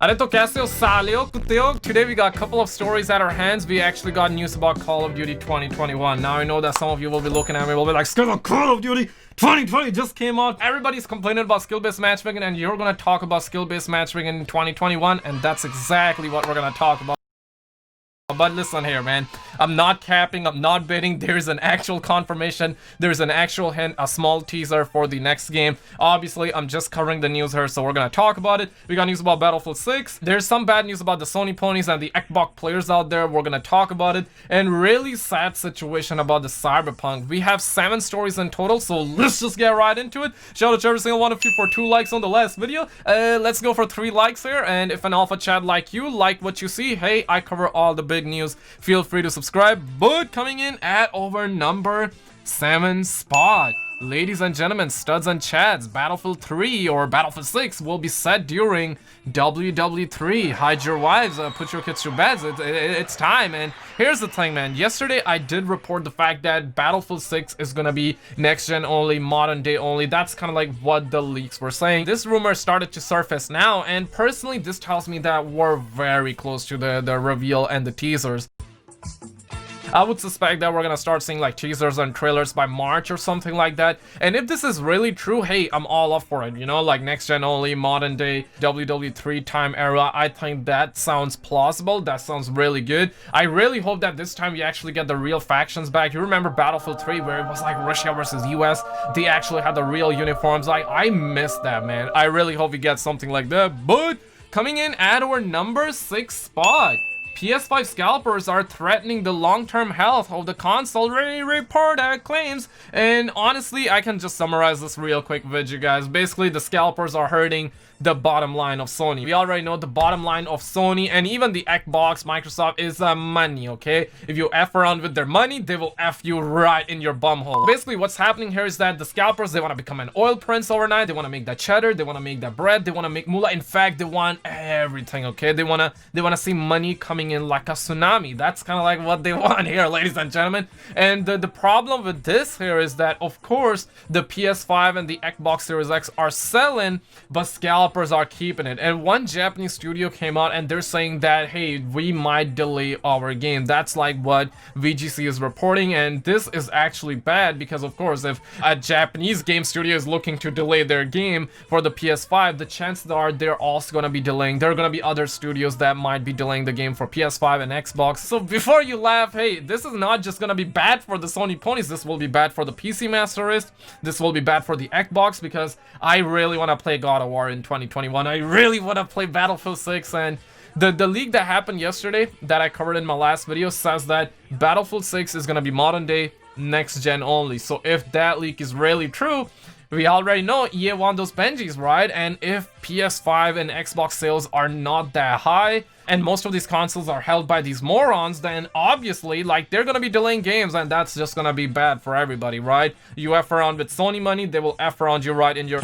Aरे तो कैसे हो सालियो कुत्तेओ? Today we got a couple of stories at our hands. We actually got news about Call of Duty 2021. Now I know that some of you will be looking at me, will be like, "Still Call of Duty 2020 just came out." Everybody's complaining about skill-based matchmaking, and you're gonna talk about skill-based matchmaking in 2021, and that's exactly what we're gonna talk about. But listen here, man, I'm not capping, I'm not bidding. There's an actual confirmation, there's an actual hint, a small teaser for the next game. Obviously, I'm just covering the news here, so we're gonna talk about it. We got news about Battlefield 6. There's some bad news about the Sony ponies and the Xbox players out there. We're gonna talk about it. And really sad situation about the Cyberpunk. We have 7 stories in total, so let's just get right into it. Shout out to every single one of you for 2 likes on the last video. Let's go for 3 likes here, and if an alpha chat like you like what you see, hey, I cover all the big news. Feel free to subscribe. But coming in at over number 7 spot, ladies and gentlemen, studs and chads, Battlefield 3 or Battlefield 6 will be set during WW3. Hide your wives, put your kids to bed. It's time. And here's the thing, man. Yesterday I did report the fact that Battlefield 6 is gonna be next gen only, modern day only. That's kind of like what the leaks were saying. This rumor started to surface now, and personally this tells me that we're very close to the reveal and the teasers. I would suspect that we're gonna start seeing like teasers and trailers by March or something like that. And if this is really true, hey, I'm all up for it, you know, like next gen only, modern day, WW3 time era. I think that sounds plausible. That sounds really good. I really hope that this time we actually get the real factions back. You remember Battlefield 3 where it was like Russia versus US? They actually had the real uniforms. Like, I missed that, man. I really hope we get something like that. But coming in at our number 6 spot, PS5 scalpers are threatening the long-term health of the console, report claims. And honestly, I can just summarize this real quick with you guys. Basically, the scalpers are hurting the bottom line of Sony. We already know the bottom line of Sony and even the Xbox, Microsoft is money, okay? If you F around with their money, they will F you right in your bumhole. Basically, what's happening here is that the scalpers, they want to become an oil prince overnight. They want to make that cheddar, they want to make that bread, they want to make moolah. In fact, they want everything, okay? They want to see money coming in like a tsunami. That's kind of like what they want here, ladies and gentlemen. And the problem with this here is that, of course, the PS5 and the Xbox Series X are selling, but scalpers are keeping it. And one Japanese studio came out and they're saying that, hey, we might delay our game. That's like what VGC is reporting, and this is actually bad because, of course, if a Japanese game studio is looking to delay their game for the PS5, the chances are they're also going to be delaying. There are going to be other studios that might be delaying the game for PS5 and Xbox. So before you laugh, hey, this is not just going to be bad for the Sony ponies. This will be bad for the PC Master Race. This will be bad for the Xbox, because I really want to play God of War in 2021. I really want to play Battlefield 6, and the leak that happened yesterday that I covered in my last video says that Battlefield 6 is going to be modern day, next gen only. So if that leak is really true, we already know EA want those Benjis, right? And if PS5 and Xbox sales are not that high, and most of these consoles are held by these morons, then obviously, like, they're gonna be delaying games, and that's just gonna be bad for everybody, right? You F around with Sony money, they will F around you right in your...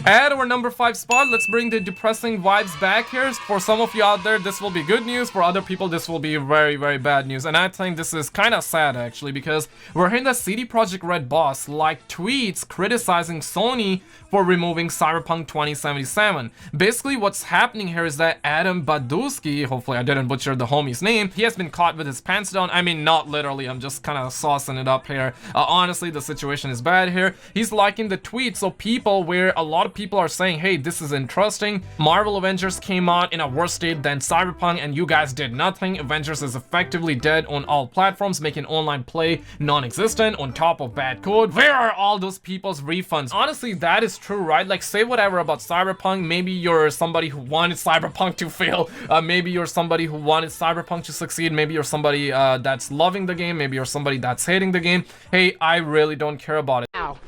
At our number 5 spot, let's bring the depressing vibes back here. For some of you out there, this will be good news. For other people, this will be very, very bad news. And I think this is kind of sad, actually, because we're hearing that CD Projekt Red boss like tweets criticizing Sony for removing Cyberpunk 2077. Basically, what's happening here is that Adam Badowski, hopefully I didn't butcher the homie's name, he has been caught with his pants down. I mean, not literally, I'm just kind of saucing it up here. Honestly, the situation is bad here. He's liking the tweets, so people, where a lot of people are saying, hey, this is interesting. Marvel Avengers came out in a worse state than Cyberpunk, and you guys did nothing. Avengers is effectively dead on all platforms, making online play non-existent on top of bad code. Where are all those people's refunds? Honestly, that is true, right? Like, say whatever about Cyberpunk. Maybe you're somebody who wanted Cyberpunk to fail. Maybe you're somebody who wanted Cyberpunk to succeed. Maybe you're somebody that's loving the game. Maybe you're somebody that's hating the game. Hey, I really don't care about it. Ow.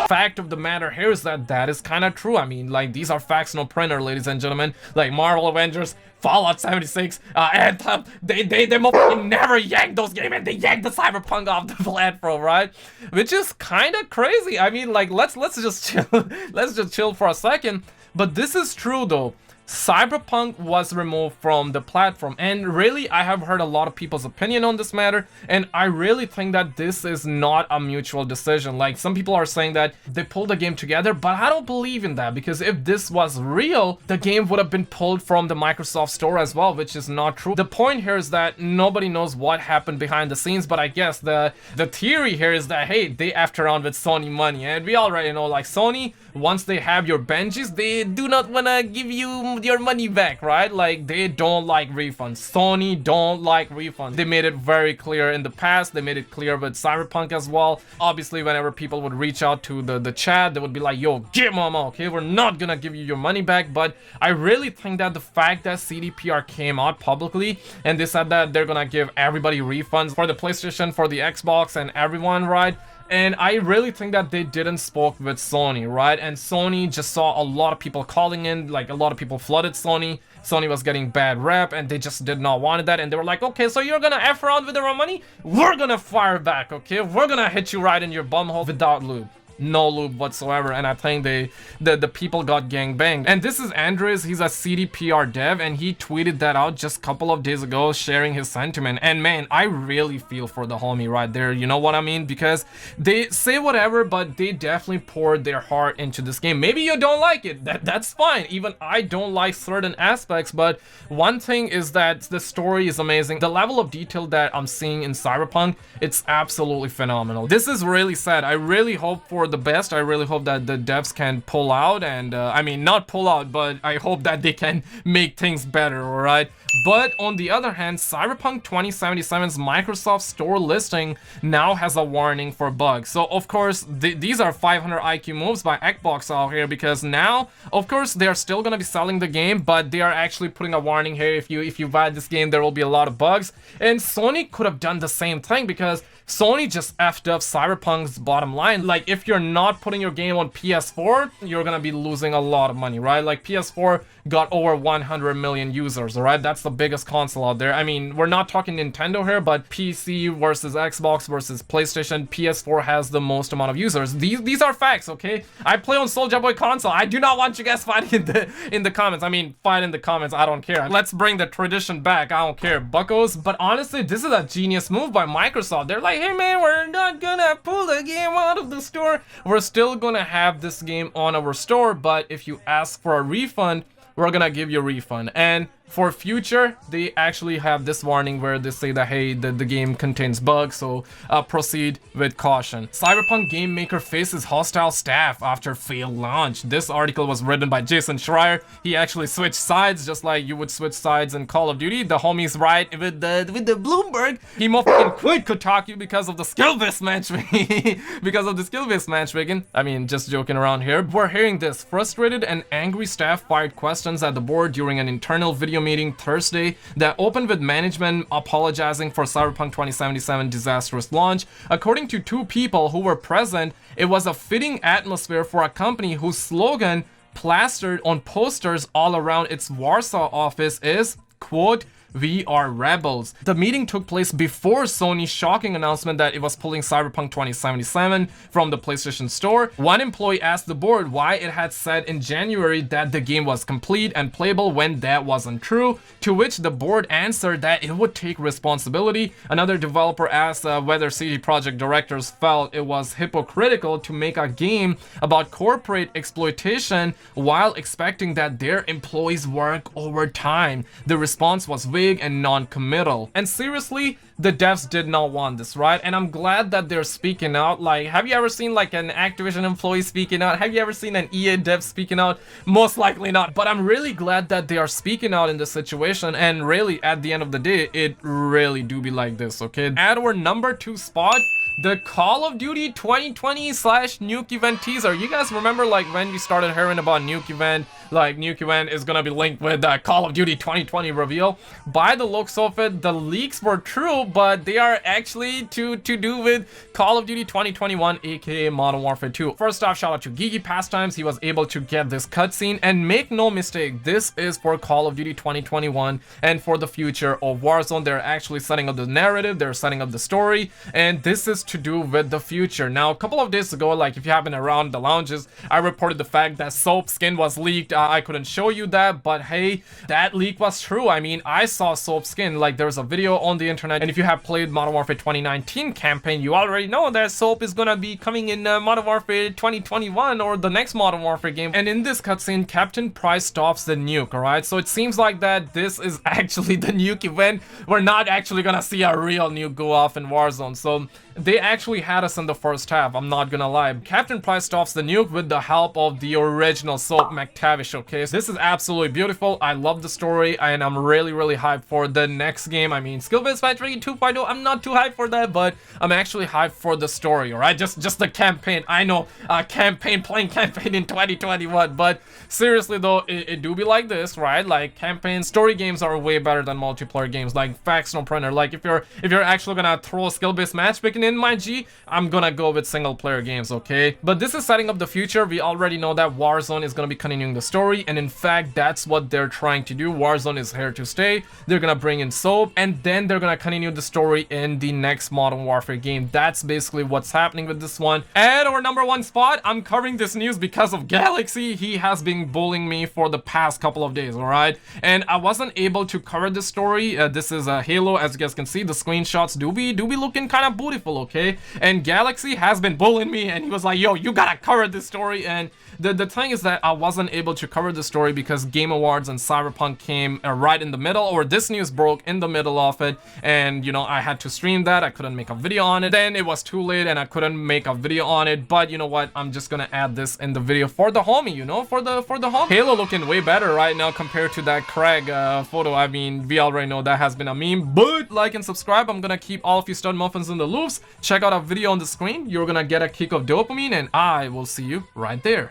Fact of the matter here is that that is kind of true. I mean, like, these are facts, no printer, ladies and gentlemen. Like, Marvel Avengers, Fallout 76, Anthem, they never yanked those games, and they yanked the Cyberpunk off the platform, right? Which is kind of crazy. I mean, like, let's just chill. Let's just chill for a second. But this is true, though. Cyberpunk was removed from the platform. And really, I have heard a lot of people's opinion on this matter, and I really think that this is not a mutual decision. Like, some people are saying that they pulled the game together, but I don't believe in that, because if this was real, the game would have been pulled from the Microsoft Store as well, which is not true. The point here is that nobody knows what happened behind the scenes, but I guess the theory here is that, hey, they after on with Sony money, and we already know, like, Sony, once they have your Benjis, they do not want to give you your money back, right? Like, they don't like refunds. Sony don't like refunds. They made it very clear in the past. They made it clear with Cyberpunk as well. Obviously, whenever people would reach out to the chat, they would be like, yo, get mama, okay? We're not gonna give you your money back. But I really think that the fact that CDPR came out publicly and they said that they're gonna give everybody refunds for the PlayStation, for the Xbox, and everyone, right? And I really think that they didn't spoke with Sony, right? And Sony just saw a lot of people calling in, like a lot of people flooded Sony. Sony was getting bad rep, and they just did not want that. And they were like, okay, so you're gonna F around with our money? We're gonna fire back, okay? We're gonna hit you right in your bumhole without lube. No lube whatsoever. And I think the people got gangbanged. And this is Andres. He's a CDPR dev, and he tweeted that out just a couple of days ago, sharing his sentiment. And man, I really feel for the homie right there, you know what I mean? Because they say whatever, but they definitely poured their heart into this game. Maybe you don't like it, that's fine. Even I don't like certain aspects, but one thing is that the story is amazing. The level of detail that I'm seeing in Cyberpunk, it's absolutely phenomenal. This is really sad. I really hope for the best. I really hope that the devs can pull out, and I mean, not pull out, but I hope that they can make things better, alright? But on the other hand, Cyberpunk 2077's Microsoft Store listing now has a warning for bugs. So of course, these are 500 IQ moves by Xbox out here, because now, of course, they are still gonna be selling the game, but they are actually putting a warning here. If you buy this game, there will be a lot of bugs. And Sony could have done the same thing, because Sony just effed up Cyberpunk's bottom line. Like, if you're not putting your game on PS4, you're gonna be losing a lot of money, right? Like, PS4 got over 100 million users, alright? That's the biggest console out there. I mean, we're not talking Nintendo here, but PC versus Xbox versus PlayStation, PS4 has the most amount of users. These are facts, okay? I play on Soulja Boy console. I do not want you guys fighting in the comments. I mean, fight in the comments, I don't care. Let's bring the tradition back, I don't care, buckos. But honestly, this is a genius move by Microsoft. They're like, hey man, we're not gonna pull the game out of the store. We're still gonna have this game on our store, but if you ask for a refund, we're gonna give you a refund. And for future, they actually have this warning where they say that, hey, the game contains bugs, so proceed with caution. Cyberpunk game maker faces hostile staff after failed launch. This article was written by Jason Schreier. He actually switched sides, just like you would switch sides in Call of Duty. The homie's right with the Bloomberg. He motherfucking quit Kotaku because of the skill-based matchmaking. Because of the skill-based matchmaking. I mean, just joking around here. We're hearing this. Frustrated and angry staff fired questions at the board during an internal video meeting Thursday that opened with management apologizing for Cyberpunk 2077 disastrous launch. According to two people who were present, it was a fitting atmosphere for a company whose slogan plastered on posters all around its Warsaw office is, quote, "We are rebels." The meeting took place before Sony's shocking announcement that it was pulling Cyberpunk 2077 from the PlayStation Store. One employee asked the board why it had said in January that the game was complete and playable when that wasn't true, to which the board answered that it would take responsibility. Another developer asked whether CD Projekt directors felt it was hypocritical to make a game about corporate exploitation while expecting that their employees work overtime. The response was vague and non-committal. And seriously, the devs did not want this, right? And I'm glad that they're speaking out. Like, have you ever seen like an Activision employee speaking out? Have you ever seen an EA dev speaking out? Most likely not. But I'm really glad that they are speaking out in this situation. And really, at the end of the day, it really do be like this, okay? At our number 2 spot, the Call of Duty 2020/Nuke Event teaser. You guys remember like when we started hearing about Nuke Event, like Nuke Event is gonna be linked with the Call of Duty 2020 reveal? By the looks of it, the leaks were true, but they are actually to do with Call of Duty 2021, aka Modern Warfare 2. First off, shout out to Geeky Pastimes. He was able to get this cutscene, and make no mistake, this is for Call of Duty 2021 and for the future of Warzone. They're actually setting up the narrative, they're setting up the story, and this is is to do with the future. Now, a couple of days ago, like if you have been around the lounges, I reported the fact that Soap skin was leaked. I couldn't show you that, but hey, that leak was true. I mean, I saw Soap skin. Like there's a video on the internet, and if you have played Modern Warfare 2019 campaign, you already know that Soap is gonna be coming in Modern Warfare 2021 or the next Modern Warfare game. And in this cutscene, Captain Price stops the nuke. All right, so it seems like that this is actually the nuke event. We're not actually gonna see a real nuke go off in Warzone. So they actually had us in the first half, I'm not gonna lie. Captain Price stops the nuke with the help of the original Soap McTavish, okay? So this is absolutely beautiful. I love the story, and I'm really hyped for the next game. I mean, skill-based matchmaking 2.0, I'm not too hyped for that, but I'm actually hyped for the story, alright? Just the campaign. I know, playing campaign in 2021, but seriously though, it do be like this, right? Like, campaign story games are way better than multiplayer games, like facts no printer. Like, if you're actually gonna throw skill-based matchmaking in my G, I'm gonna go with single player games, okay? But this is setting up the future. We already know that Warzone is gonna be continuing the story, and in fact that's what they're trying to do. Warzone is here to stay. They're gonna bring in Soap, and then they're gonna continue the story in the next Modern Warfare game. That's basically what's happening with this one. And our number one spot, I'm covering this news because of Galaxy. He has been bullying me for the past couple of days, all right? And I wasn't able to cover this story. This is Halo. As you guys can see, the screenshots do be looking kind of beautiful, okay? And Galaxy has been bullying me, and he was like, yo, you gotta cover this story. And the thing is that I wasn't able to cover the story because Game Awards and Cyberpunk came right in the middle, or this news broke in the middle of it, and you know, I had to stream that. I couldn't make a video on it. Then it was too late and I couldn't make a video on it, but you know what, I'm just gonna add this in the video for the homie, you know, for the homie. Halo looking way better right now compared to that Craig photo. I mean, we already know that has been a meme, but like and subscribe. I'm gonna keep all of you stud muffins in the loops. Check out a video on the screen. You're gonna get a kick of dopamine, and I will see you right there.